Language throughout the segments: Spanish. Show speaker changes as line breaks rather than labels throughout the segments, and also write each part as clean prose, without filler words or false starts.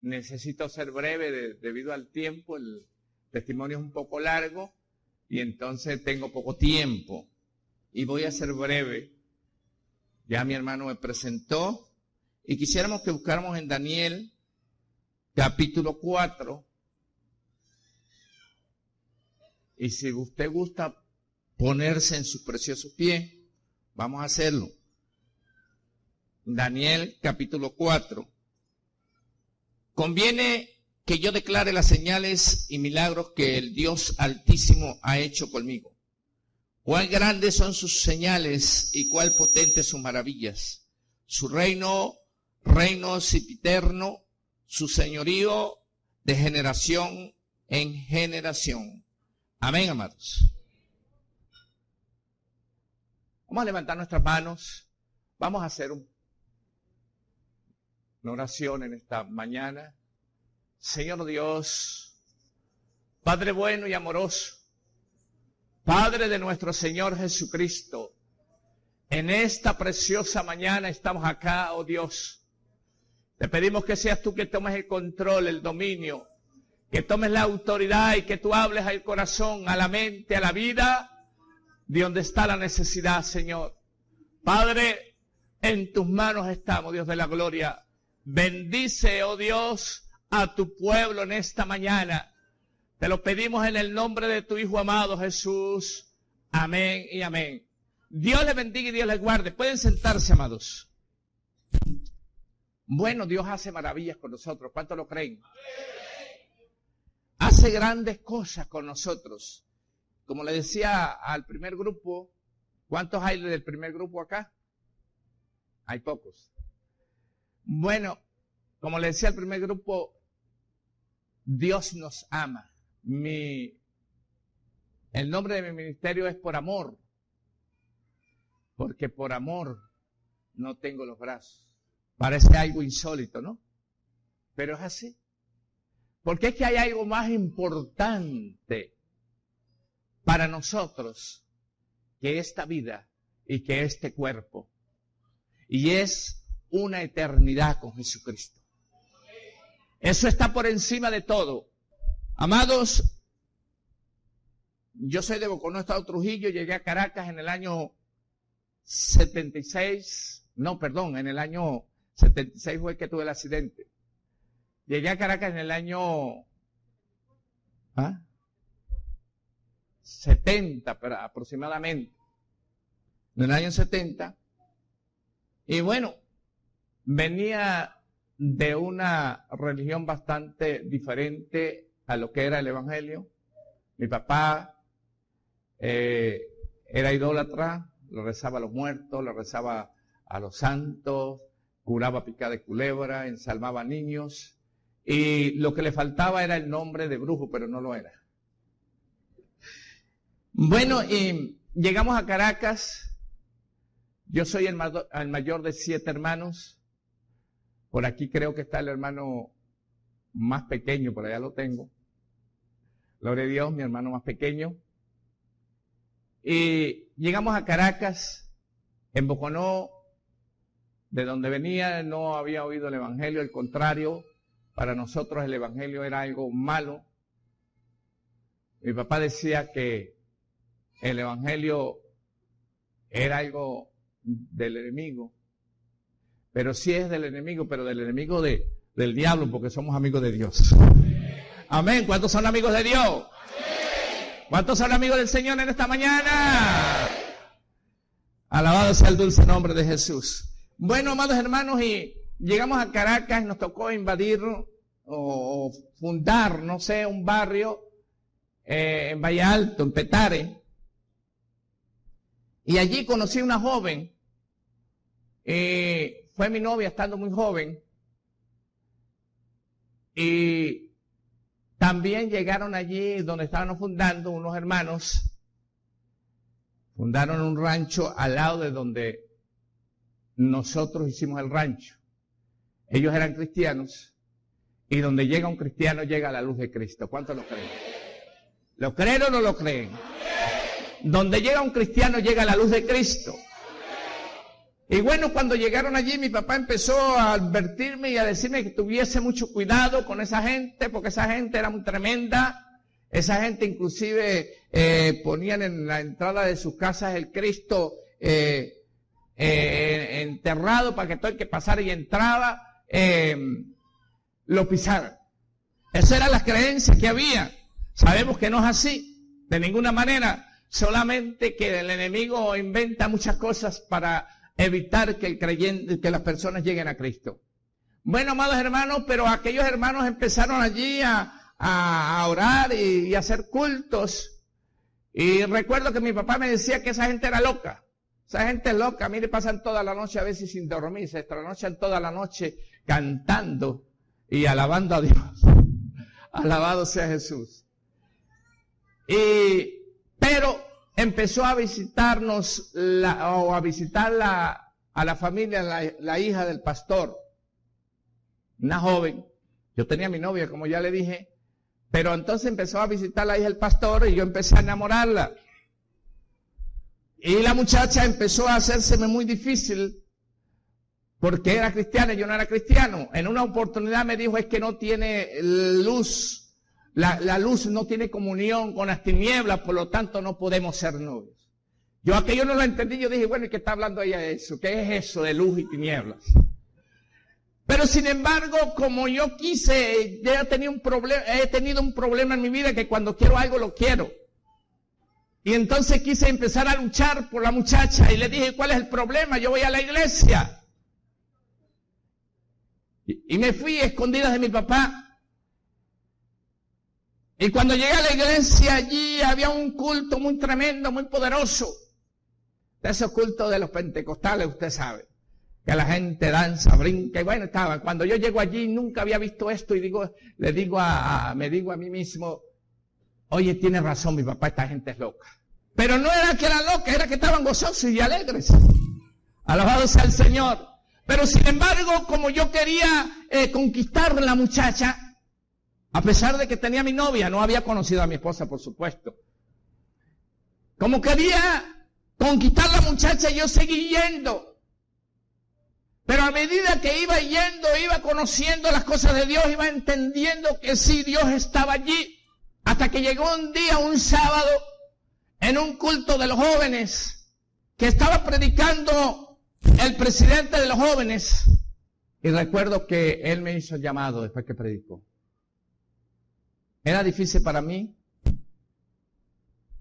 necesito ser breve debido al tiempo. El testimonio es un poco largo y entonces tengo poco tiempo. Y voy a ser breve. Ya mi hermano me presentó y quisiéramos que buscáramos en Daniel capítulo 4. Y si usted gusta ponerse en sus preciosos pies, vamos a hacerlo. Daniel capítulo 4. Conviene que yo declare las señales y milagros que el Dios Altísimo ha hecho conmigo. Cuán grandes son sus señales y cuán potentes sus maravillas. Su reino sempiterno, su señorío de generación en generación. Amén, amados. Vamos a levantar nuestras manos. Vamos a hacer una oración en esta mañana. Señor Dios, Padre bueno y amoroso, Padre de nuestro Señor Jesucristo, en esta preciosa mañana estamos acá, oh Dios. Te pedimos que seas tú que tomes el control, el dominio, que tomes la autoridad y que tú hables al corazón, a la mente, a la vida, de donde está la necesidad, Señor. Padre, en tus manos estamos, Dios de la gloria. Bendice, oh Dios, a tu pueblo en esta mañana. Te lo pedimos en el nombre de tu Hijo amado Jesús. Amén y amén. Dios les bendiga y Dios les guarde. Pueden sentarse, amados. Bueno, Dios hace maravillas con nosotros. ¿Cuántos lo creen? Hace grandes cosas con nosotros. Como le decía al primer grupo, ¿cuántos hay del primer grupo acá? Hay pocos. Bueno, como le decía al primer grupo, Dios nos ama. El nombre de mi ministerio es Por Amor. Porque por amor no tengo los brazos. Parece algo insólito, ¿no? Pero es así. Porque es que hay algo más importante para nosotros que esta vida y que este cuerpo. Y es una eternidad con Jesucristo. Eso está por encima de todo. Amados, yo soy de Boconó, Estado Trujillo, llegué a Caracas en el año 76, en el año 76 fue que tuve el accidente. Llegué a Caracas en el año 70, pero aproximadamente. En el año 70. Y bueno, venía de una religión bastante diferente a lo que era el Evangelio. Mi papá era idólatra, le rezaba a los muertos, le rezaba a los santos, curaba picada de culebra, ensalmaba niños, y lo que le faltaba era el nombre de brujo, pero no lo era. Bueno, y llegamos a Caracas. Yo soy el mayor de 7 hermanos. Por aquí creo que está el hermano más pequeño, por allá lo tengo. Gloria a Dios, mi hermano más pequeño. Y llegamos a Caracas, en Boconó, de donde venía, no había oído el Evangelio, al contrario, para nosotros el Evangelio era algo malo. Mi papá decía que el Evangelio era algo del enemigo, pero sí es del enemigo, pero del enemigo del diablo, porque somos amigos de Dios. Amén. ¿Cuántos son amigos de Dios? ¿Cuántos son amigos del Señor en esta mañana? Alabado sea el dulce nombre de Jesús. Bueno, amados hermanos, y llegamos a Caracas y nos tocó invadir o fundar, no sé, un barrio en Valle Alto, en Petare. Y allí conocí a una joven. Fue mi novia estando muy joven. Y también llegaron allí donde estábamos fundando unos hermanos. Fundaron un rancho al lado de donde nosotros hicimos el rancho. Ellos eran cristianos. Y donde llega un cristiano llega la luz de Cristo. ¿Cuántos lo creen? ¿Lo creen o no lo creen? Donde llega un cristiano llega la luz de Cristo. Y bueno, cuando llegaron allí, mi papá empezó a advertirme y a decirme que tuviese mucho cuidado con esa gente, porque esa gente era muy tremenda. Esa gente inclusive ponían en la entrada de sus casas el Cristo enterrado para que todo el que pasara y entraba lo pisara. Esas eran las creencias que había. Sabemos que no es así, de ninguna manera, solamente que el enemigo inventa muchas cosas para evitar que que las personas lleguen a Cristo. Bueno, amados hermanos, pero aquellos hermanos empezaron allí a orar y a hacer cultos. Y recuerdo que mi papá me decía que esa gente era loca. Esa gente es loca. Mire, pasan toda la noche a veces sin dormir, se trasnochan toda la noche cantando y alabando a Dios. Alabado sea Jesús. Pero empezó a visitarnos a visitar a la familia, la hija del pastor, una joven. Yo tenía mi novia, como ya le dije, pero entonces empezó a visitar la hija del pastor y yo empecé a enamorarla. Y la muchacha empezó a hacérseme muy difícil porque era cristiana y yo no era cristiano. En una oportunidad me dijo, es que no tiene luz. La luz no tiene comunión con las tinieblas, por lo tanto no podemos ser novios. Yo aquello no lo entendí, yo dije, bueno, ¿y qué está hablando ella de eso? ¿Qué es eso de luz y tinieblas? Pero sin embargo, como yo quise, ya he tenido un problema en mi vida que cuando quiero algo lo quiero. Y entonces quise empezar a luchar por la muchacha y le dije, ¿cuál es el problema? Yo voy a la iglesia. Y me fui escondidas de mi papá. Y cuando llegué a la iglesia, allí había un culto muy tremendo, muy poderoso. De esos cultos de los pentecostales, usted sabe. Que la gente danza, brinca, y bueno, estaba. Cuando yo llego allí, nunca había visto esto, y me digo a mí mismo, oye, tiene razón mi papá, esta gente es loca. Pero no era que era loca, era que estaban gozosos y alegres. Alabado sea el Señor. Pero sin embargo, como yo quería conquistar a la muchacha, a pesar de que tenía mi novia, no había conocido a mi esposa, por supuesto. Como quería conquistar a la muchacha, yo seguí yendo. Pero a medida que iba yendo, iba conociendo las cosas de Dios, iba entendiendo que sí, Dios estaba allí. Hasta que llegó un día, un sábado, en un culto de los jóvenes, que estaba predicando el presidente de los jóvenes. Y recuerdo que él me hizo el llamado después que predicó. Era difícil para mí.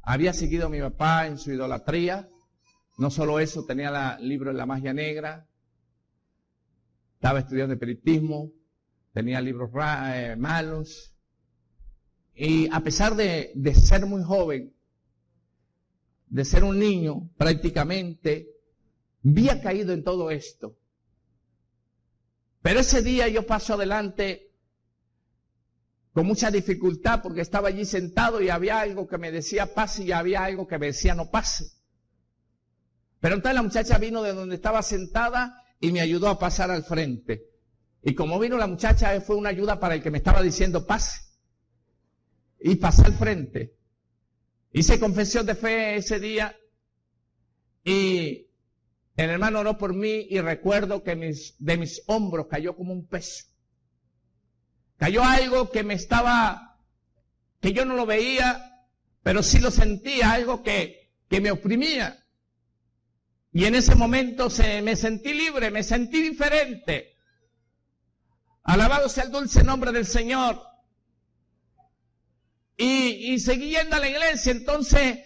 Había seguido a mi papá en su idolatría. No solo eso, tenía el libro de la magia negra. Estaba estudiando espiritismo. Tenía libros malos. Y a pesar de ser muy joven, de ser un niño prácticamente, había caído en todo esto. Pero ese día yo paso adelante con mucha dificultad porque estaba allí sentado y había algo que me decía pase y había algo que me decía no pase. Pero entonces la muchacha vino de donde estaba sentada y me ayudó a pasar al frente. Y como vino la muchacha, fue una ayuda para el que me estaba diciendo pase. Y pasé al frente. Hice confesión de fe ese día y el hermano oró por mí y recuerdo que de mis hombros cayó como un peso. Cayó algo que que yo no lo veía, pero sí lo sentía, algo que me oprimía. Y en ese momento me sentí libre, me sentí diferente. Alabado sea el dulce nombre del Señor. Y seguí yendo a la iglesia, entonces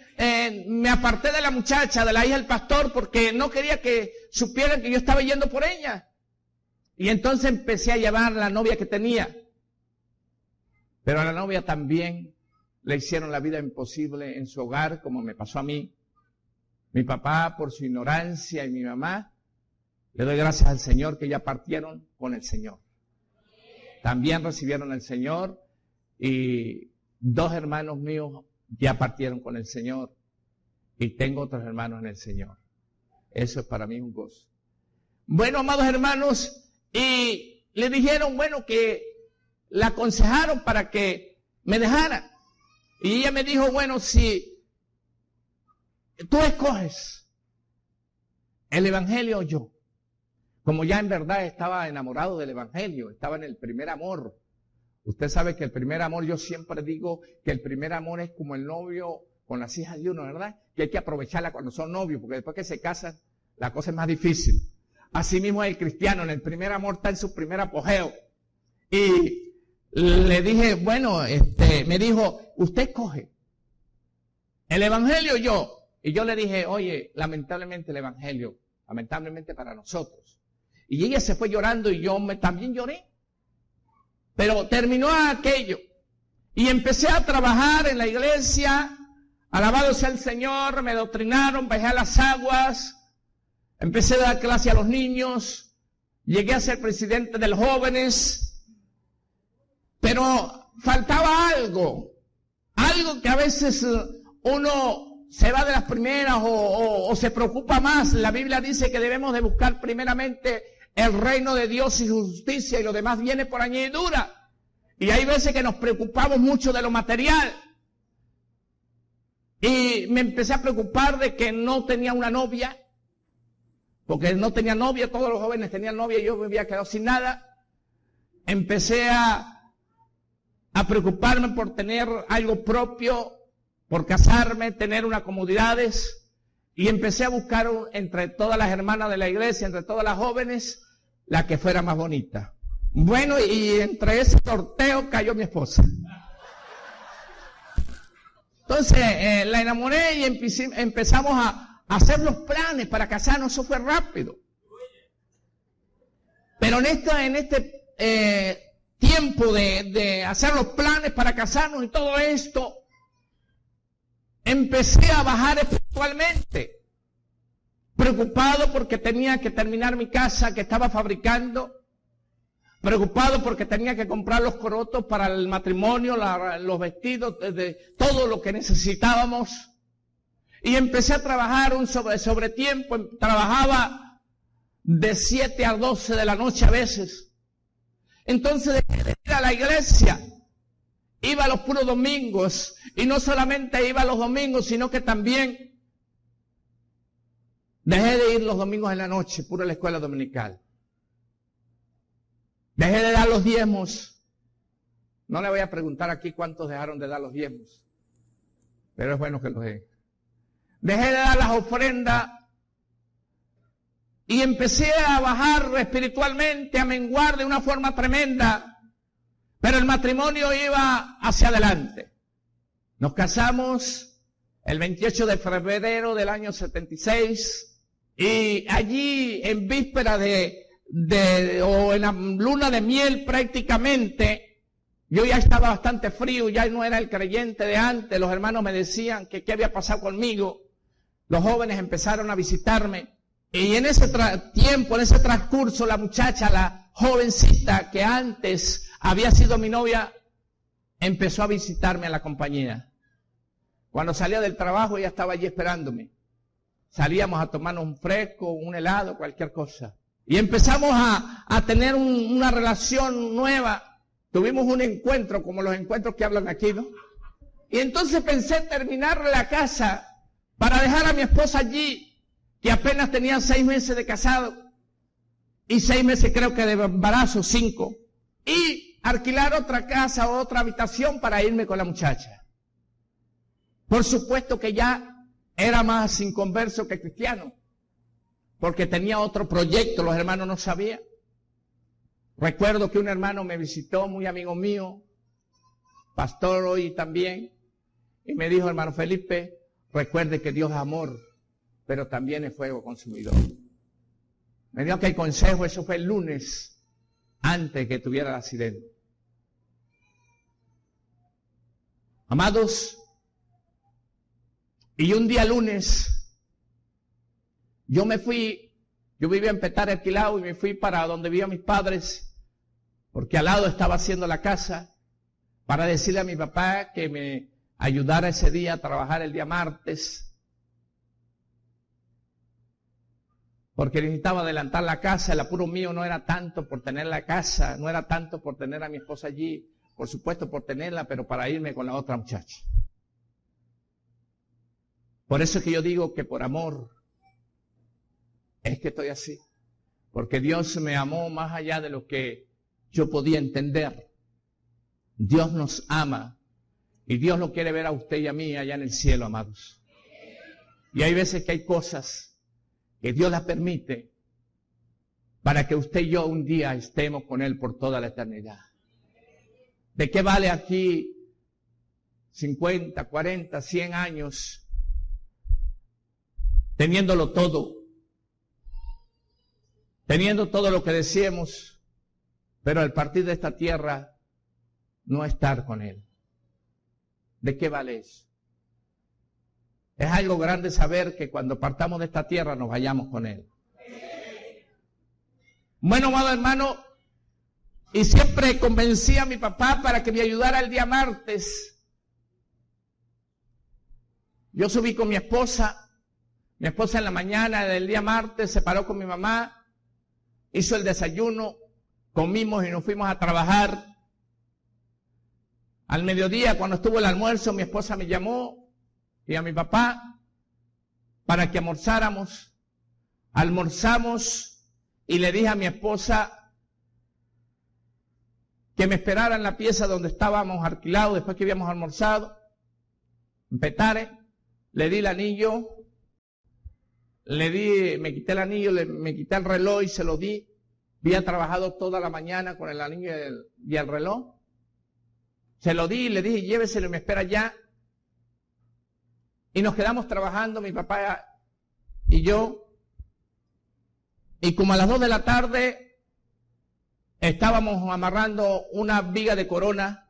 me aparté de la muchacha, de la hija del pastor, porque no quería que supieran que yo estaba yendo por ella. Y entonces empecé a llevar la novia que tenía. Pero a la novia también le hicieron la vida imposible en su hogar, como me pasó a mí. Mi papá, por su ignorancia, y mi mamá, le doy gracias al Señor que ya partieron con el Señor. También recibieron al Señor y 2 hermanos míos ya partieron con el Señor. Y tengo otros hermanos en el Señor. Eso es para mí un gozo. Bueno, amados hermanos, y le dijeron, bueno, que la aconsejaron para que me dejara. Y ella me dijo, bueno, si tú escoges ¿El Evangelio o yo? Como ya en verdad estaba enamorado del Evangelio, estaba en el primer amor. Usted sabe que el primer amor, yo siempre digo que el primer amor es como el novio con las hijas de uno, ¿verdad? Que hay que aprovecharla cuando son novios, porque después que se casan, la cosa es más difícil. Así mismo el cristiano, en el primer amor está en su primer apogeo. Y le dije, bueno, me dijo, usted escoge, ¿el Evangelio o yo? Y yo le dije, oye, lamentablemente el Evangelio, lamentablemente para nosotros. Y ella se fue llorando y yo también lloré. Pero terminó aquello. Y empecé a trabajar en la iglesia, alabado sea el Señor, me doctrinaron, bajé a las aguas, empecé a dar clase a los niños, llegué a ser presidente de los jóvenes, pero faltaba algo que a veces uno se va de las primeras o se preocupa más. La Biblia dice que debemos de buscar primeramente el reino de Dios y justicia y lo demás viene por añadidura. Y hay veces que nos preocupamos mucho de lo material. Y me empecé a preocupar de que no tenía una novia, porque no tenía novia, todos los jóvenes tenían novia y yo me había quedado sin nada. Empecé a preocuparme por tener algo propio, por casarme, tener unas comodidades, y empecé a buscar entre todas las hermanas de la iglesia, entre todas las jóvenes, la que fuera más bonita. Bueno, y entre ese sorteo cayó mi esposa. Entonces, la enamoré y empezamos a hacer los planes para casarnos. Eso fue rápido. Pero en este tiempo de hacer los planes para casarnos y todo esto, empecé a bajar espiritualmente, preocupado porque tenía que terminar mi casa que estaba fabricando, preocupado porque tenía que comprar los corotos para el matrimonio, los vestidos, todo lo que necesitábamos. Y empecé a trabajar sobre tiempo, trabajaba de 7 a 12 de la noche a veces. Entonces dejé de ir a la iglesia. Iba los puros domingos, y no solamente iba los domingos, sino que también dejé de ir los domingos en la noche, puro a la escuela dominical. Dejé de dar los diezmos. No le voy a preguntar aquí cuántos dejaron de dar los diezmos, pero es bueno que los dejen. Dejé de dar las ofrendas y empecé a bajar espiritualmente, a menguar de una forma tremenda. Pero el matrimonio iba hacia adelante. Nos casamos el 28 de febrero del año 76 y allí en víspera o en la luna de miel prácticamente, yo ya estaba bastante frío, ya no era el creyente de antes. Los hermanos me decían que qué había pasado conmigo. Los jóvenes empezaron a visitarme y en ese tiempo, en ese transcurso, la muchacha, la jovencita que antes había sido mi novia, empezó a visitarme a la compañía. Cuando salía del trabajo, ella estaba allí esperándome. Salíamos a tomarnos un fresco, un helado, cualquier cosa. Y empezamos a tener una relación nueva. Tuvimos un encuentro, como los encuentros que hablan aquí, ¿no? Y entonces pensé terminar la casa para dejar a mi esposa allí, que apenas tenía 6 meses de casado. Y 6 meses creo que de embarazo, 5. Y alquilar otra casa o otra habitación para irme con la muchacha. Por supuesto que ya era más inconverso que cristiano, porque tenía otro proyecto, los hermanos no sabían. Recuerdo que un hermano me visitó, muy amigo mío, pastor hoy también, y me dijo, hermano Felipe, recuerde que Dios es amor, pero también es fuego consumidor. Me dio aquel consejo, eso fue el lunes, antes que tuviera el accidente. Amados, y un día lunes, yo vivía en Petare alquilado y me fui para donde vivían mis padres, porque al lado estaba haciendo la casa, para decirle a mi papá que me ayudara ese día a trabajar el día martes, porque necesitaba adelantar la casa. El apuro mío no era tanto por tener la casa, no era tanto por tener a mi esposa allí, por supuesto por tenerla, pero para irme con la otra muchacha. Por eso es que yo digo que por amor Es que estoy así. Porque Dios me amó más allá de lo que yo podía entender. Dios nos ama. Y Dios lo quiere ver a usted y a mí allá en el cielo, amados. Y hay veces que hay cosas que Dios las permite para que usted y yo un día estemos con Él por toda la eternidad. ¿De qué vale aquí 50, 40, 100 años teniéndolo todo? Teniendo todo lo que deseemos, pero al partir de esta tierra no estar con Él. ¿De qué vale eso? Es algo grande saber que cuando partamos de esta tierra nos vayamos con Él. Bueno, amado hermano, y siempre convencí a mi papá para que me ayudara el día martes. Yo subí con mi esposa en la mañana del día martes se paró con mi mamá, hizo el desayuno, comimos y nos fuimos a trabajar. Al mediodía, cuando estuvo el almuerzo, mi esposa me llamó y a mi papá para que almorzáramos. Almorzamos y le dije a mi esposa que me esperara en la pieza donde estábamos alquilados después que habíamos almorzado. En Petare, le di el anillo, me quité el anillo, me quité el reloj y se lo di. Había trabajado toda la mañana con el anillo y el reloj. Se lo di y le dije, lléveselo y me espera ya. Y nos quedamos trabajando, mi papá y yo. Y como a las 2 de la tarde estábamos amarrando una viga de corona.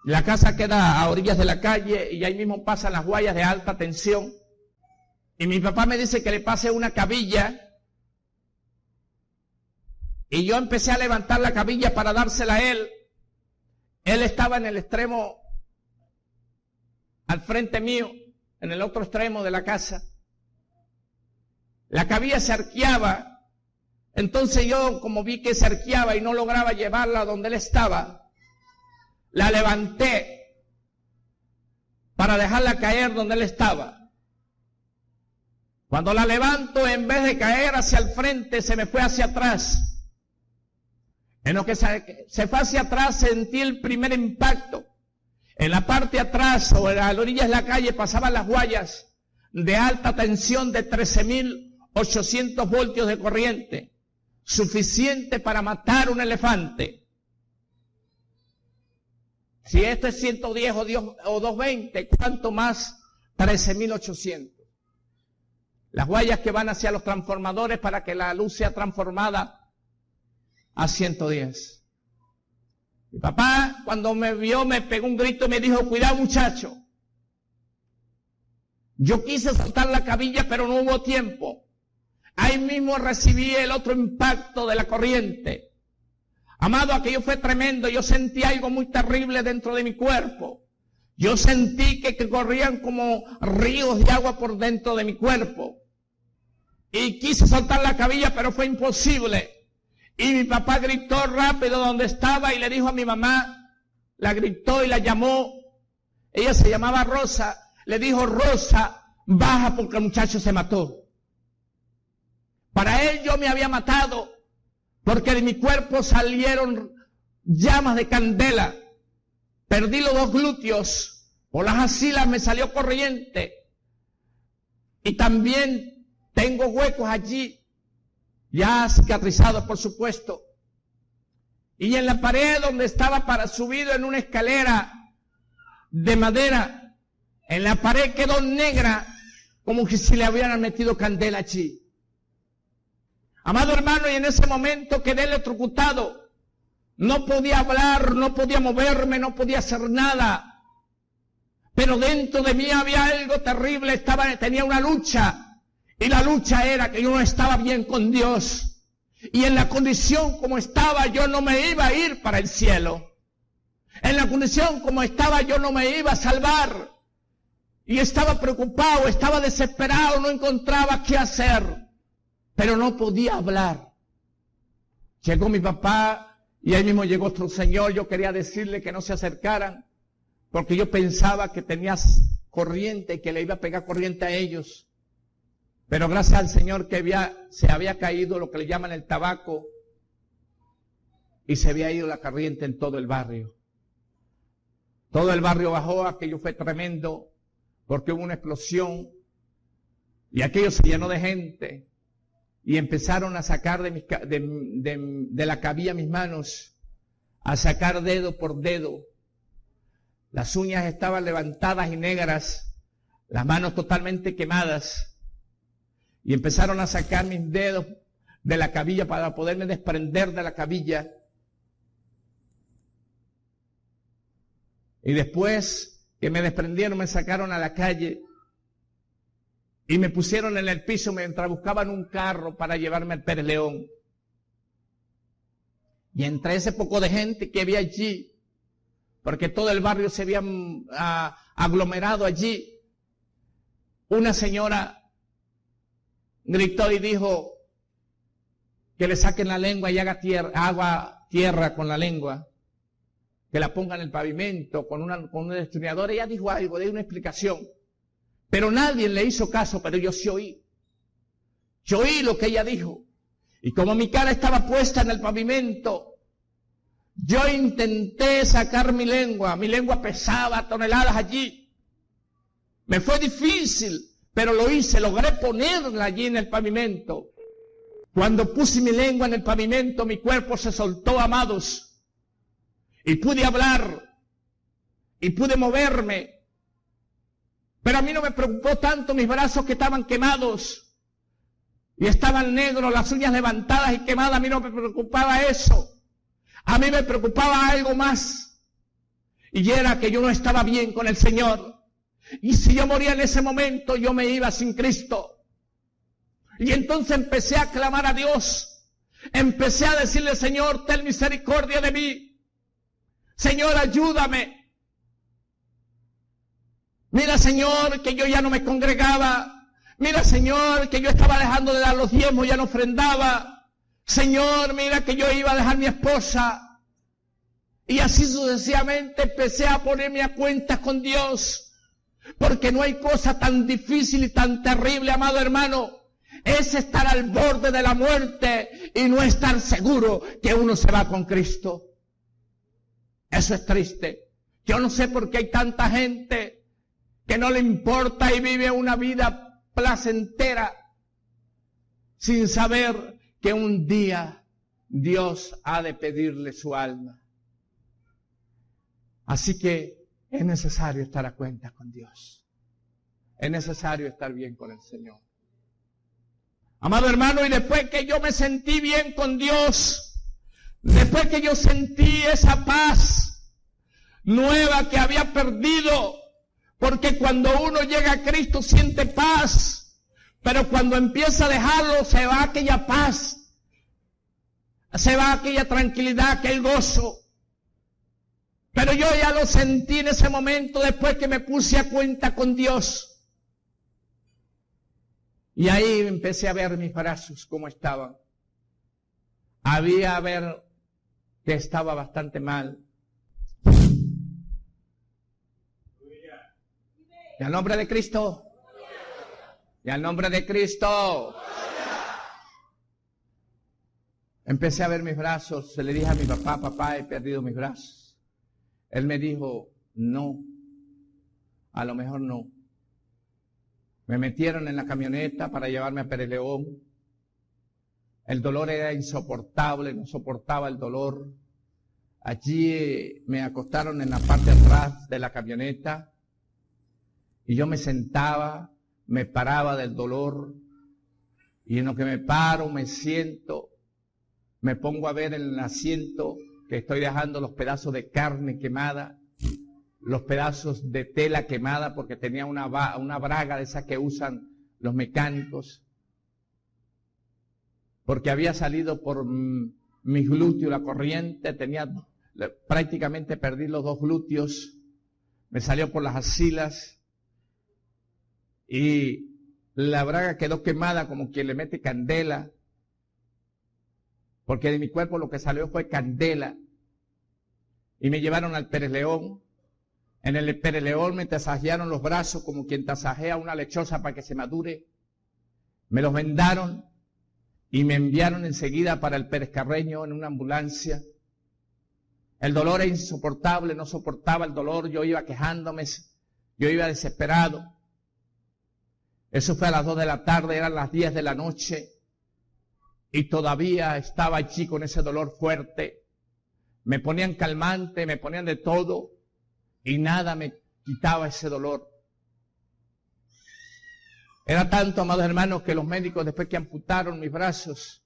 La casa queda a orillas de la calle y ahí mismo pasan las guayas de alta tensión. Y mi papá me dice que le pase una cabilla. Y yo empecé a levantar la cabilla para dársela a él. Él estaba en el extremo, al frente mío, en el otro extremo de la casa. La cabilla se arqueaba. Entonces yo, como vi que se arqueaba y no lograba llevarla donde él estaba, la levanté para dejarla caer donde él estaba. Cuando la levanto, en vez de caer hacia el frente, se me fue hacia atrás. En lo que se fue hacia atrás, sentí el primer impacto. En la parte de atrás, o a las orillas de la calle, pasaban las guayas de alta tensión de 13.800 voltios de corriente, suficiente para matar un elefante. Si esto es 110 o 220, ¿cuánto más 13.800? Las guayas que van hacia los transformadores para que la luz sea transformada a 110. Mi papá, cuando me vio, me pegó un grito y me dijo, cuidado muchacho. Yo quise soltar la cabilla, pero no hubo tiempo. Ahí mismo recibí el otro impacto de la corriente. Amado, aquello fue tremendo. Yo sentí algo muy terrible dentro de mi cuerpo. Yo sentí que corrían como ríos de agua por dentro de mi cuerpo. Y quise soltar la cabilla, pero fue imposible. Y mi papá gritó rápido donde estaba y le dijo a mi mamá, la gritó y la llamó. Ella se llamaba Rosa. Le dijo, Rosa, baja porque el muchacho se mató. Para él yo me había matado porque de mi cuerpo salieron llamas de candela. Perdí los 2 glúteos, por las axilas me salió corriente. Y también tengo huecos allí. Ya cicatrizados, por supuesto. Y en la pared donde estaba subido en una escalera de madera, en la pared quedó negra, como que si le hubieran metido candela allí. Amado hermano, y en ese momento quedé electrocutado. No podía hablar, no podía moverme, no podía hacer nada. Pero dentro de mí había algo terrible, tenía una lucha. Y la lucha era que yo no estaba bien con Dios. Y en la condición como estaba, yo no me iba a ir para el cielo. En la condición como estaba, yo no me iba a salvar. Y estaba preocupado, estaba desesperado, no encontraba qué hacer. Pero no podía hablar. Llegó mi papá y ahí mismo llegó otro señor. Yo quería decirle que no se acercaran, porque yo pensaba que tenía corriente y que le iba a pegar corriente a ellos. Pero gracias al Señor que se había caído lo que le llaman el tabaco y se había ido la corriente en todo el barrio. Todo el barrio bajó, aquello fue tremendo porque hubo una explosión y aquello se llenó de gente y empezaron a sacar de la cabilla mis manos, a sacar dedo por dedo. Las uñas estaban levantadas y negras, las manos totalmente quemadas. Y empezaron a sacar mis dedos de la cabilla para poderme desprender de la cabilla. Y después que me desprendieron, me sacaron a la calle y me pusieron en el piso mientras buscaban un carro para llevarme al Pérez León. Y entre ese poco de gente que había allí, porque todo el barrio se había aglomerado allí, una señora gritó y dijo que le saquen la lengua y haga tierra con la lengua, que la pongan en el pavimento con un destornillador. Ella dijo algo, dio una explicación, pero nadie le hizo caso, pero yo sí oí. Yo oí lo que ella dijo, y como mi cara estaba puesta en el pavimento, yo intenté sacar mi lengua pesaba toneladas allí. Me fue difícil, pero lo hice, logré ponerla allí en el pavimento. Cuando puse mi lengua en el pavimento, mi cuerpo se soltó, amados, y pude hablar, y pude moverme. Pero a mí no me preocupó tanto mis brazos que estaban quemados, y estaban negros, las uñas levantadas y quemadas. A mí no me preocupaba eso. A mí me preocupaba algo más, y era que yo no estaba bien con el Señor. Y si yo moría en ese momento, yo me iba sin Cristo. Y entonces empecé a clamar a Dios. Empecé a decirle: Señor, ten misericordia de mí. Señor, ayúdame. Mira, Señor, que yo ya no me congregaba. Mira, Señor, que yo estaba dejando de dar los diezmos, ya no ofrendaba. Señor, mira que yo iba a dejar mi esposa. Y así sucesivamente empecé a ponerme a cuentas con Dios. Porque no hay cosa tan difícil y tan terrible, amado hermano, es estar al borde de la muerte y no estar seguro que uno se va con Cristo. Eso es triste. Yo no sé por qué hay tanta gente que no le importa y vive una vida placentera sin saber que un día Dios ha de pedirle su alma. Así que es necesario estar a cuentas con Dios. Es necesario estar bien con el Señor. Amado hermano, y después que yo me sentí bien con Dios, después que yo sentí esa paz nueva que había perdido, porque cuando uno llega a Cristo siente paz, pero cuando empieza a dejarlo se va aquella paz, se va aquella tranquilidad, aquel gozo. Pero yo ya lo sentí en ese momento después que me puse a cuenta con Dios. Y ahí empecé a ver mis brazos cómo estaban. Había a ver que estaba bastante mal. Y al nombre de Cristo. Y al nombre de Cristo. Empecé a ver mis brazos. Se le dije a mi papá: papá, he perdido mis brazos. Él me dijo: no, a lo mejor no. Me metieron en la camioneta para llevarme a Pérez León. El dolor era insoportable, no soportaba el dolor. Allí me acostaron en la parte de atrás de la camioneta y yo me sentaba, me paraba del dolor, y en lo que me paro, me siento, me pongo a ver en el asiento que estoy dejando los pedazos de carne quemada, los pedazos de tela quemada, porque tenía una braga de esas que usan los mecánicos, porque había salido por mis glúteos la corriente, prácticamente perdí los dos glúteos, me salió por las axilas y la braga quedó quemada como quien le mete candela, porque de mi cuerpo lo que salió fue candela. Y me llevaron al Pérez León. En el Pérez León me tasajearon los brazos como quien tasajea una lechosa para que se madure. Me los vendaron y me enviaron enseguida para el Pérez Carreño en una ambulancia. El dolor era insoportable, no soportaba el dolor, yo iba quejándome, yo iba desesperado. Eso fue a las 2 de la tarde, eran las 10 de la noche y todavía estaba allí con ese dolor fuerte. Me ponían calmante, me ponían de todo y nada me quitaba ese dolor. Era tanto, amados hermanos, que los médicos, después que amputaron mis brazos,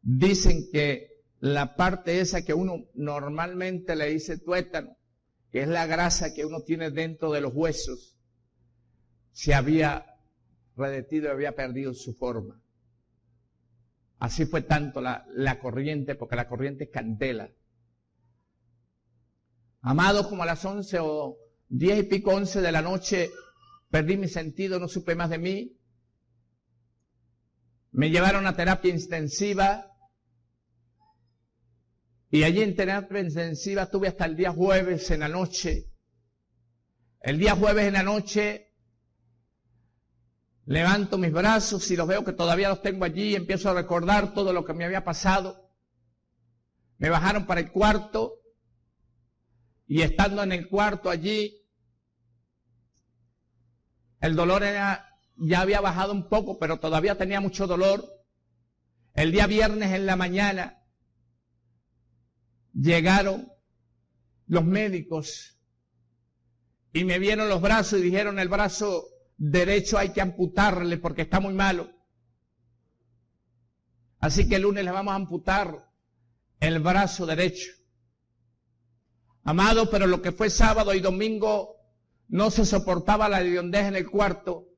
dicen que la parte esa que uno normalmente le dice tuétano, que es la grasa que uno tiene dentro de los huesos, se había redetido y había perdido su forma. Así fue tanto la corriente, porque la corriente es candela. Amados, como a las 11 o 10 y pico, 11 de la noche, perdí mi sentido, no supe más de mí. Me llevaron a terapia intensiva. Y allí en terapia intensiva estuve hasta el día jueves en la noche. El día jueves en la noche levanto mis brazos y los veo que todavía los tengo allí y empiezo a recordar todo lo que me había pasado. Me bajaron para el cuarto y estando en el cuarto allí, el dolor ya había bajado un poco, pero todavía tenía mucho dolor. El día viernes en la mañana llegaron los médicos y me vieron los brazos y dijeron: el brazo derecho hay que amputarle porque está muy malo. Así que el lunes le vamos a amputar el brazo derecho. Amado, pero lo que fue sábado y domingo no se soportaba la hediondez en el cuarto.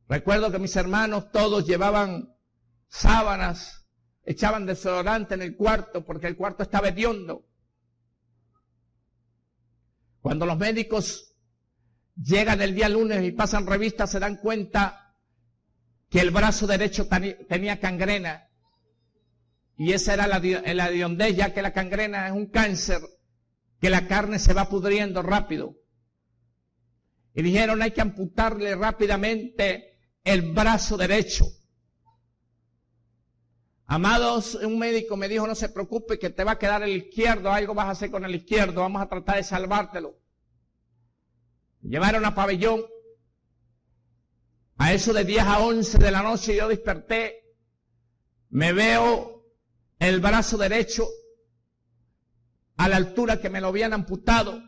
Recuerdo que mis hermanos todos llevaban sábanas, echaban desodorante en el cuarto porque el cuarto estaba hediondo. Cuando los médicos llegan el día lunes y pasan revista, se dan cuenta que el brazo derecho tenía gangrena. Y esa era la hediondez, ya que la gangrena es un cáncer, que la carne se va pudriendo rápido. Y dijeron: hay que amputarle rápidamente el brazo derecho. Amados, un médico me dijo: no se preocupe, que te va a quedar el izquierdo, algo vas a hacer con el izquierdo, vamos a tratar de salvártelo. Me llevaron a pabellón. A eso de 10 a 11 de la noche yo desperté, me veo el brazo derecho a la altura que me lo habían amputado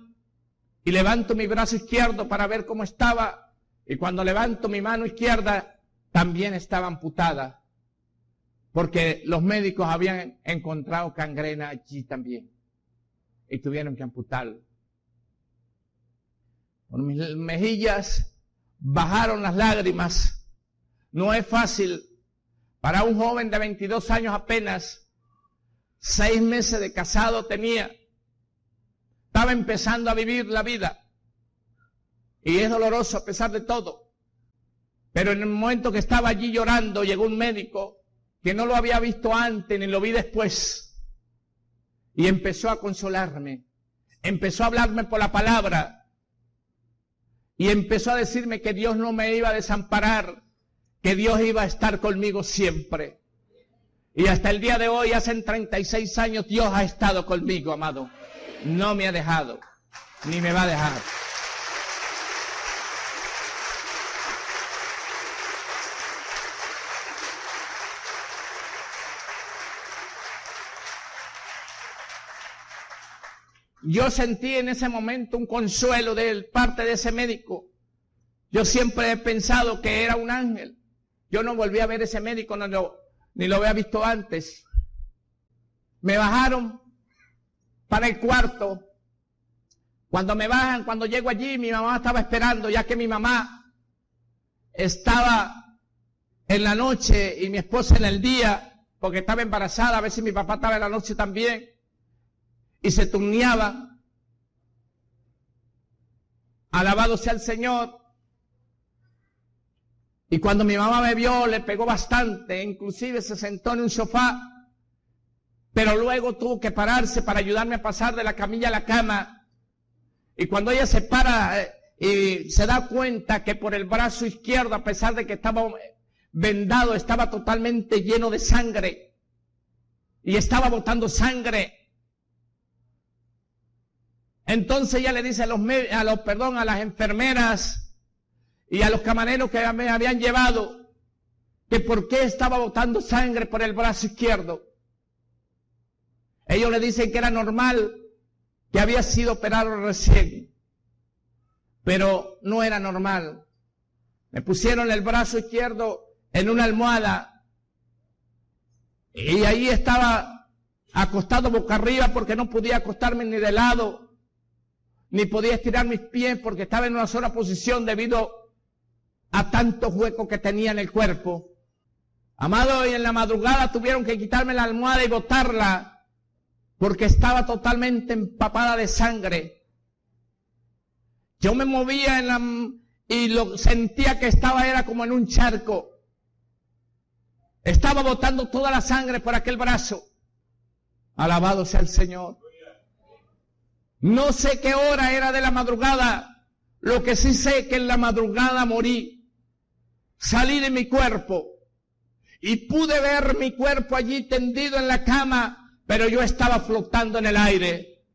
y levanto mi brazo izquierdo para ver cómo estaba, y cuando levanto mi mano izquierda también estaba amputada porque los médicos habían encontrado gangrena allí también y tuvieron que amputarlo. Por mis mejillas bajaron las lágrimas. No es fácil para un joven de 22 años apenas. 6 meses de casado tenía. Estaba empezando a vivir la vida. Y es doloroso a pesar de todo. Pero en el momento que estaba allí llorando, llegó un médico que no lo había visto antes ni lo vi después. Y empezó a consolarme. Empezó a hablarme por la palabra. Y empezó a decirme que Dios no me iba a desamparar, que Dios iba a estar conmigo siempre. Y hasta el día de hoy, hace 36 años, Dios ha estado conmigo, amado. No me ha dejado, ni me va a dejar. Yo sentí en ese momento un consuelo de parte de ese médico. Yo siempre he pensado que era un ángel. Yo no volví a ver ese médico, ni lo había visto antes. Me bajaron para el cuarto. Cuando me bajan, cuando llego allí, mi mamá estaba esperando, ya que mi mamá estaba en la noche y mi esposa en el día, porque estaba embarazada, a ver si mi papá estaba en la noche también, y se turneaban. Alabado sea el Señor. Y cuando mi mamá me vio, le pegó bastante, inclusive se sentó en un sofá, pero luego tuvo que pararse para ayudarme a pasar de la camilla a la cama. Y cuando ella se para y se da cuenta que por el brazo izquierdo, a pesar de que estaba vendado, estaba totalmente lleno de sangre y estaba botando sangre. Entonces ella le dice a las enfermeras y a los camareros que me habían llevado que por qué estaba botando sangre por el brazo izquierdo. Ellos le dicen que era normal, que había sido operado recién, pero no era normal. Me pusieron el brazo izquierdo en una almohada y ahí estaba acostado boca arriba porque no podía acostarme ni de lado, ni podía estirar mis pies porque estaba en una sola posición debido a tantos huecos que tenía en el cuerpo. Amado, y en la madrugada tuvieron que quitarme la almohada y botarla porque estaba totalmente empapada de sangre. Yo me movía y sentía que era como en un charco. Estaba botando toda la sangre por aquel brazo. Alabado sea el Señor. No sé qué hora era de la madrugada. Lo que sí sé es que en la madrugada morí. Salí de mi cuerpo y pude ver mi cuerpo allí tendido en la cama, pero yo estaba flotando en el aire.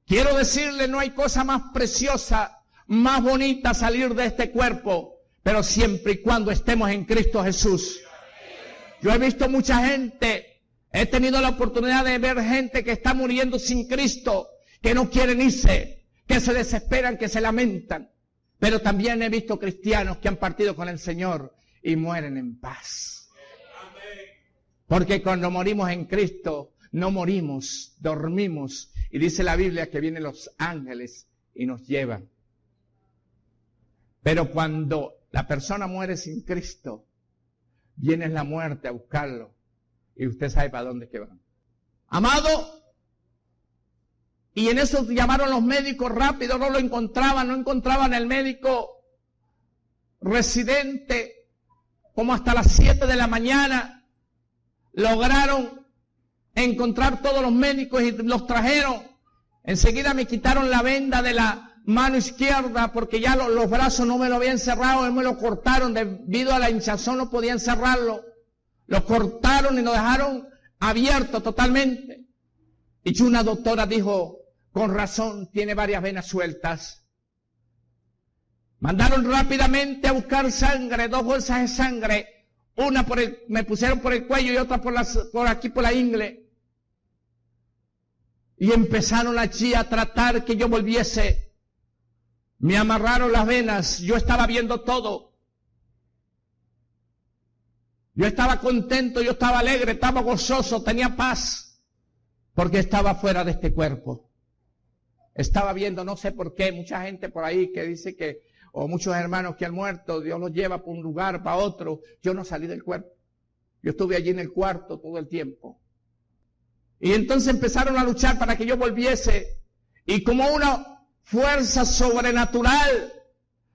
Quiero decirle, no hay cosa más preciosa, más bonita salir de este cuerpo, pero siempre y cuando estemos en Cristo Jesús. Yo he visto mucha gente, he tenido la oportunidad de ver gente que está muriendo sin Cristo, que no quieren irse, que se desesperan, que se lamentan. Pero también he visto cristianos que han partido con el Señor y mueren en paz. Porque cuando morimos en Cristo, no morimos, dormimos. Y dice la Biblia que vienen los ángeles y nos llevan. Pero cuando la persona muere sin Cristo, viene la muerte a buscarlo. Y usted sabe para dónde que van. Amado, y en eso llamaron los médicos rápido, no encontraban el médico residente, como hasta las 7 de la mañana, lograron encontrar todos los médicos y los trajeron. Enseguida me quitaron la venda de la mano izquierda porque ya los brazos no me lo habían cerrado, me lo cortaron debido a la hinchazón, no podían cerrarlo. Lo cortaron y lo dejaron abierto totalmente. Y una doctora dijo, con razón, tiene varias venas sueltas. Mandaron rápidamente a buscar sangre, 2 bolsas de sangre. Una me pusieron por el cuello y otra por aquí por la ingle. Y empezaron allí a tratar que yo volviese. Me amarraron las venas, yo estaba viendo todo. Yo estaba contento, yo estaba alegre, estaba gozoso, tenía paz. Porque estaba fuera de este cuerpo. Estaba viendo, no sé por qué, mucha gente por ahí que dice que, o muchos hermanos que han muerto, Dios los lleva por un lugar, para otro. Yo no salí del cuerpo. Yo estuve allí en el cuarto todo el tiempo. Y entonces empezaron a luchar para que yo volviese. Y como una fuerza sobrenatural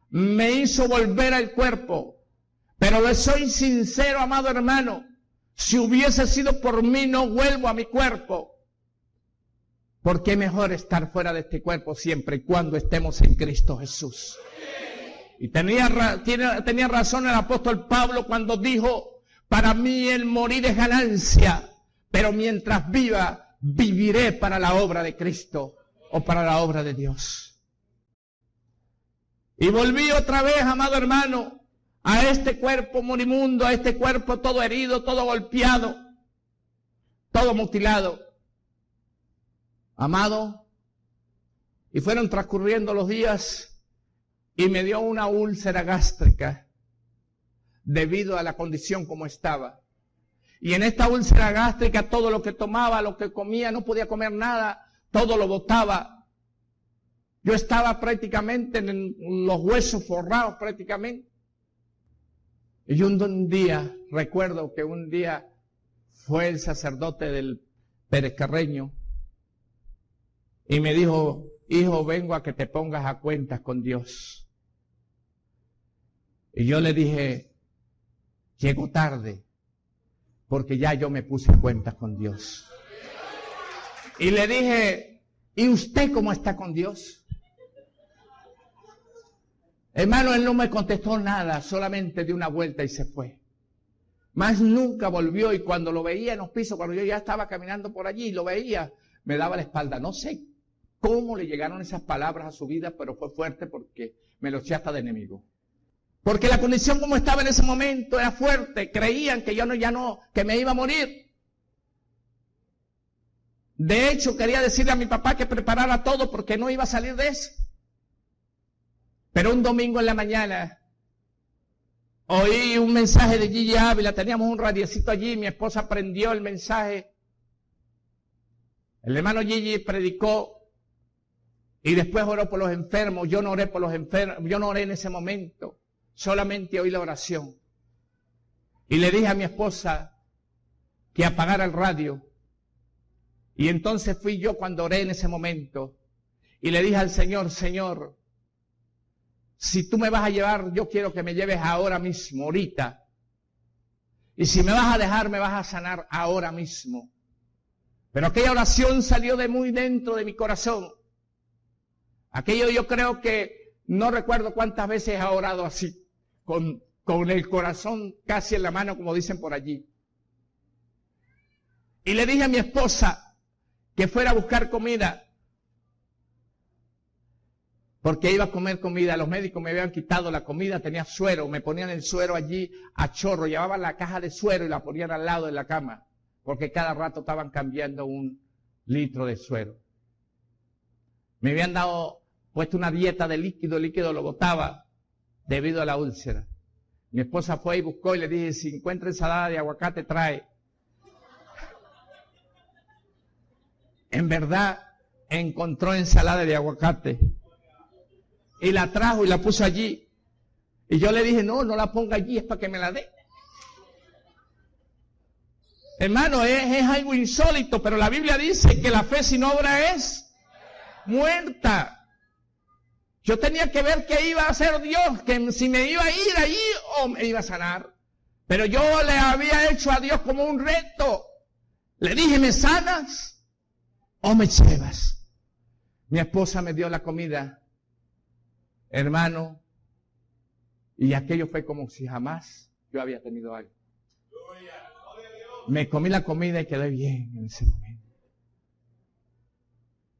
me hizo volver al cuerpo. Pero le soy sincero, amado hermano, si hubiese sido por mí, no vuelvo a mi cuerpo. Porque es mejor estar fuera de este cuerpo siempre y cuando estemos en Cristo Jesús. Y tenía razón el apóstol Pablo cuando dijo, para mí el morir es ganancia, pero mientras viva, viviré para la obra de Cristo o para la obra de Dios. Y volví otra vez, amado hermano, a este cuerpo moribundo, a este cuerpo todo herido, todo golpeado, todo mutilado. Amado, y fueron transcurriendo los días y me dio una úlcera gástrica debido a la condición como estaba. Y en esta úlcera gástrica todo lo que tomaba, lo que comía, no podía comer nada, todo lo botaba. Yo estaba prácticamente en los huesos forrados prácticamente. Y un día, recuerdo que un día fue el sacerdote del Pérez Carreño y me dijo, hijo, vengo a que te pongas a cuentas con Dios. Y yo le dije, llego tarde, porque ya yo me puse a cuentas con Dios. Y le dije, ¿y usted cómo está con Dios? Hermano, él no me contestó nada, solamente dio una vuelta y se fue. Más nunca volvió, y cuando lo veía en los pisos, cuando yo ya estaba caminando por allí, lo veía, me daba la espalda. No sé cómo le llegaron esas palabras a su vida, pero fue fuerte porque me lo eché hasta de enemigo. Porque la condición como estaba en ese momento era fuerte. Creían que que me iba a morir. De hecho, quería decirle a mi papá que preparara todo porque no iba a salir de eso. Pero un domingo en la mañana oí un mensaje de Gigi Ávila, teníamos un radiecito allí, mi esposa prendió el mensaje. El hermano Gigi predicó y después oró por los enfermos. Yo no oré por los enfermos, yo no oré en ese momento, solamente oí la oración. Y le dije a mi esposa que apagara el radio. Y entonces fui yo cuando oré en ese momento y le dije al Señor, Señor, si tú me vas a llevar, yo quiero que me lleves ahora mismo, ahorita. Y si me vas a dejar, me vas a sanar ahora mismo. Pero aquella oración salió de muy dentro de mi corazón. Aquello yo creo que no recuerdo cuántas veces he orado así, con el corazón casi en la mano, como dicen por allí. Y le dije a mi esposa que fuera a buscar comida, porque iba a comer comida. Los médicos me habían quitado la comida, tenía suero, me ponían el suero allí a chorro, llevaban la caja de suero y la ponían al lado de la cama, porque cada rato estaban cambiando 1 litro de suero. Me habían puesto una dieta de líquido, el líquido lo botaba debido a la úlcera. Mi esposa fue y buscó y le dije, si encuentra ensalada de aguacate, trae. En verdad, encontró ensalada de aguacate. Y la trajo y la puso allí. Y yo le dije, no la ponga allí, es para que me la dé. Hermano, es algo insólito, pero la Biblia dice que la fe sin obra es muerta. Yo tenía que ver qué iba a hacer Dios, que si me iba a ir allí o me iba a sanar. Pero yo le había hecho a Dios como un reto. Le dije, ¿me sanas o me llevas? Mi esposa me dio la comida. Hermano, y aquello fue como si jamás yo había tenido algo. Me comí la comida y quedé bien en ese momento.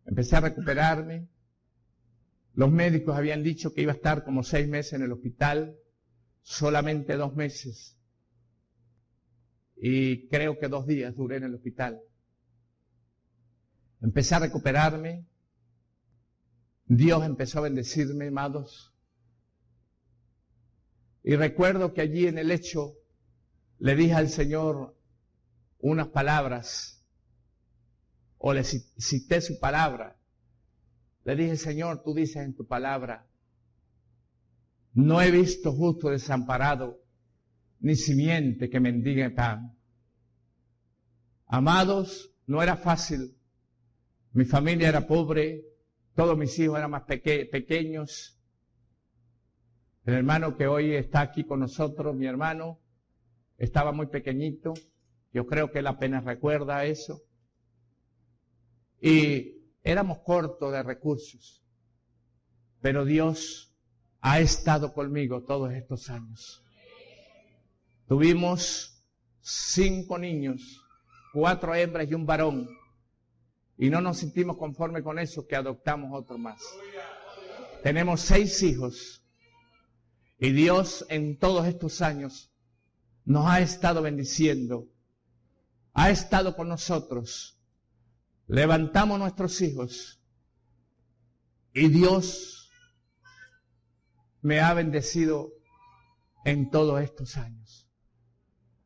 Empecé a recuperarme. Los médicos habían dicho que iba a estar como 6 meses en el hospital, solamente 2 meses. Y creo que 2 días duré en el hospital. Empecé a recuperarme. Dios empezó a bendecirme, amados. Y recuerdo que allí en el lecho le dije al Señor unas palabras, o le cité su palabra. Le dije, Señor, tú dices en tu palabra, no he visto justo desamparado, ni simiente que mendigue pan. Amados, no era fácil. Mi familia era pobre. Todos mis hijos eran más pequeños. El hermano que hoy está aquí con nosotros, mi hermano, estaba muy pequeñito. Yo creo que él apenas recuerda eso. Y éramos cortos de recursos. Pero Dios ha estado conmigo todos estos años. Tuvimos 5 niños, 4 hembras y un varón. Y no nos sentimos conformes con eso, que adoptamos otro más. Tenemos 6 hijos. Y Dios en todos estos años nos ha estado bendiciendo. Ha estado con nosotros. Levantamos nuestros hijos. Y Dios me ha bendecido en todos estos años.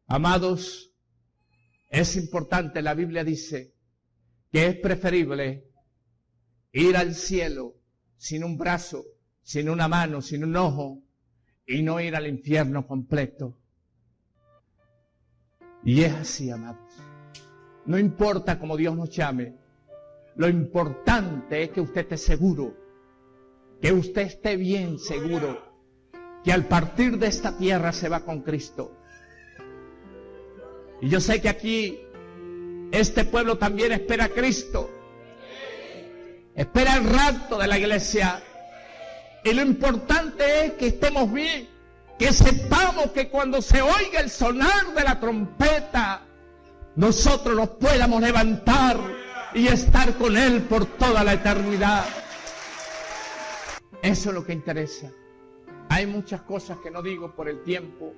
Amados, es importante, la Biblia dice que es preferible ir al cielo sin un brazo, sin una mano, sin un ojo, y no ir al infierno completo. Y es así, amados. No importa cómo Dios nos llame, lo importante es que usted esté seguro, que usted esté bien seguro, que al partir de esta tierra se va con Cristo. Y yo sé que aquí este pueblo también espera a Cristo. Espera el rapto de la iglesia. Y lo importante es que estemos bien, que sepamos que cuando se oiga el sonar de la trompeta, nosotros nos podamos levantar y estar con Él por toda la eternidad. Eso es lo que interesa. Hay muchas cosas que no digo por el tiempo,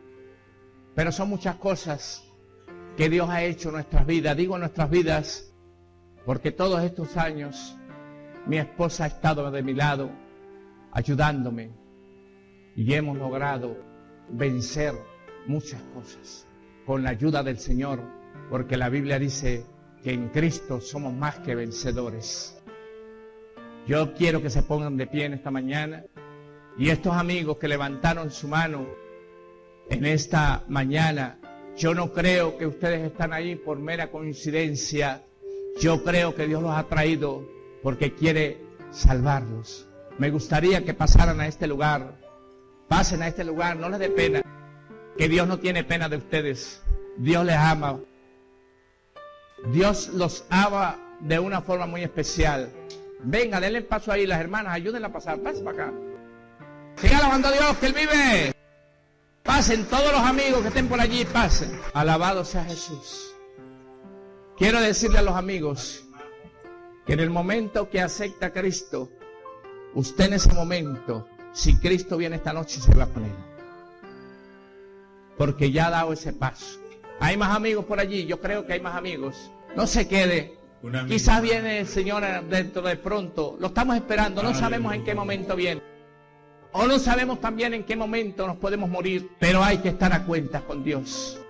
pero son muchas cosas que Dios ha hecho en nuestras vidas. Digo en nuestras vidas porque todos estos años mi esposa ha estado de mi lado, ayudándome, y hemos logrado vencer muchas cosas con la ayuda del Señor, porque la Biblia dice que en Cristo somos más que vencedores. Yo quiero que se pongan de pie en esta mañana, y estos amigos que levantaron su mano en esta mañana, yo no creo que ustedes están ahí por mera coincidencia. Yo creo que Dios los ha traído porque quiere salvarlos. Me gustaría que pasaran a este lugar. Pasen a este lugar, no les dé pena, que Dios no tiene pena de ustedes. Dios les ama. Dios los ama de una forma muy especial. Venga, denle paso ahí, las hermanas, ayúdenla a pasar. Pasen para acá. Siga alabando a Dios, que Él vive. Pasen, todos los amigos que estén por allí, pasen. Alabado sea Jesús. Quiero decirle a los amigos que en el momento que acepta a Cristo, usted en ese momento, si Cristo viene esta noche, se va con Él. Porque ya ha dado ese paso. Hay más amigos por allí, yo creo que hay más amigos. No se quede. Quizás viene el Señor dentro de pronto. Lo estamos esperando, no sabemos en qué momento viene. O no sabemos también en qué momento nos podemos morir. Pero hay que estar a cuentas con Dios.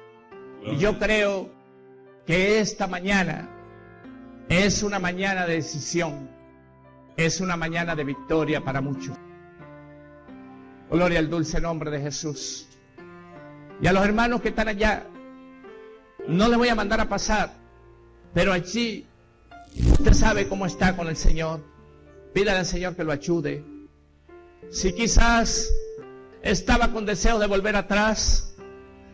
Y yo creo que esta mañana es una mañana de decisión. Es una mañana de victoria para muchos. Gloria al dulce nombre de Jesús. Y a los hermanos que están allá, no les voy a mandar a pasar, pero allí usted sabe cómo está con el Señor. Pídale al Señor que lo ayude. Si quizás estaba con deseo de volver atrás,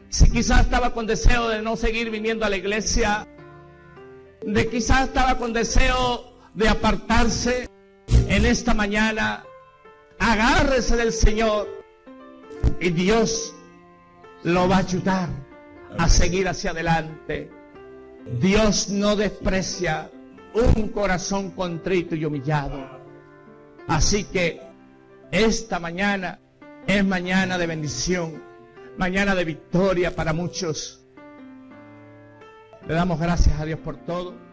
si quizás estaba con deseo de no seguir viniendo a la iglesia, de quizás estaba con deseo de apartarse, en esta mañana agárrese del Señor y Dios lo va a ayudar a seguir hacia adelante. Dios no desprecia un corazón contrito y humillado. Así que esta mañana es mañana de bendición, mañana de victoria para muchos. Le damos gracias a Dios por todo.